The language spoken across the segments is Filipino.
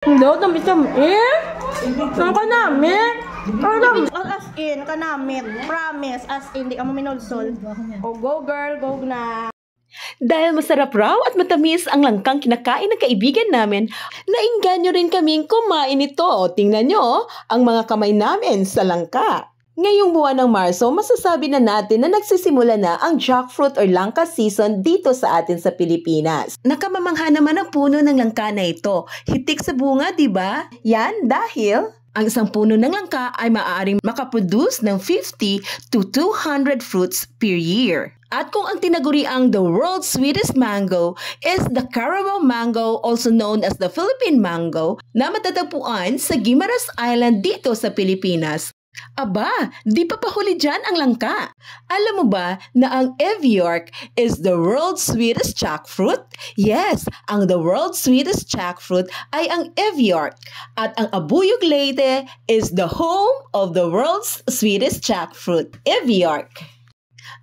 Hindi, tamis-tamis. Ang kanamit. As in, kanamit. Promise. As in, di ka mo minulsol. Oh, go girl, go na. Dahil masarap raw at matamis ang langkang kinakain ng kaibigan namin, nainganyo rin kaming kumain ito. Tingnan nyo ang mga kamay namin sa langka. Ngayong buwan ng Marso, masasabi na natin na nagsisimula na ang jackfruit or langka season dito sa atin sa Pilipinas. Nakamamangha naman ang puno ng langka na ito. Hitik sa bunga, di ba? Yan dahil ang isang puno ng langka ay maaaring makaproduce ng 50 to 200 fruits per year. At kung ang tinaguriang the world's sweetest mango is the Carabao mango, also known as the Philippine mango, na matatagpuan sa Guimaras Island dito sa Pilipinas. Aba, di pa pahuli dyan ang langka. Alam mo ba na ang Eviorque is the world's sweetest jackfruit? Yes, ang the world's sweetest jackfruit ay ang Eviorque. At ang Abuyog Leyte is the home of the world's sweetest jackfruit, Eviorque.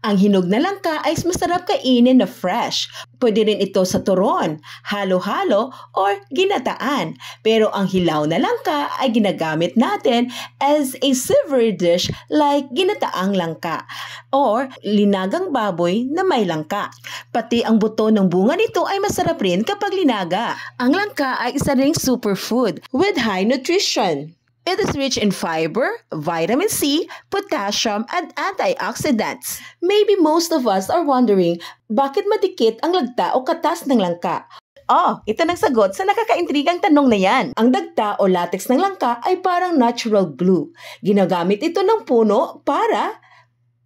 Ang hinog na langka ay masarap kainin na fresh. Pwede rin ito sa turon, halo-halo, or ginataan. Pero ang hilaw na langka ay ginagamit natin as a savory dish like ginataang langka or linagang baboy na may langka. Pati ang buto ng bunga nito ay masarap rin kapag linaga. Ang langka ay isa ring superfood with high nutrition. It is rich in fiber, vitamin C, potassium, and antioxidants. Maybe most of us are wondering, bakit madikit ang lagta o katas ng langka? Oh, ito nang sagot sa nakakaintrigang tanong na yan. Ang dagta o latex ng langka ay parang natural glue. Ginagamit ito ng puno para,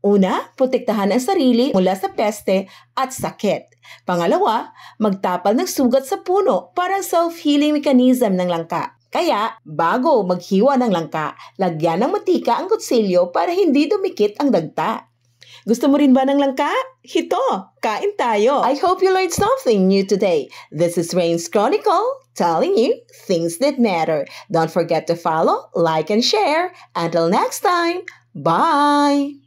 una, protektahan ang sarili mula sa peste at sakit. Pangalawa, magtapal ng sugat sa puno para self-healing mechanism ng langka. Kaya, bago maghiwa ng langka, lagyan ng matika ang kutsilyo para hindi dumikit ang dagta. Gusto mo rin ba ng langka? Hito, kain tayo! I hope you learned something new today. This is Rain's Chronicle, telling you things that matter. Don't forget to follow, like, and share. Until next time, bye!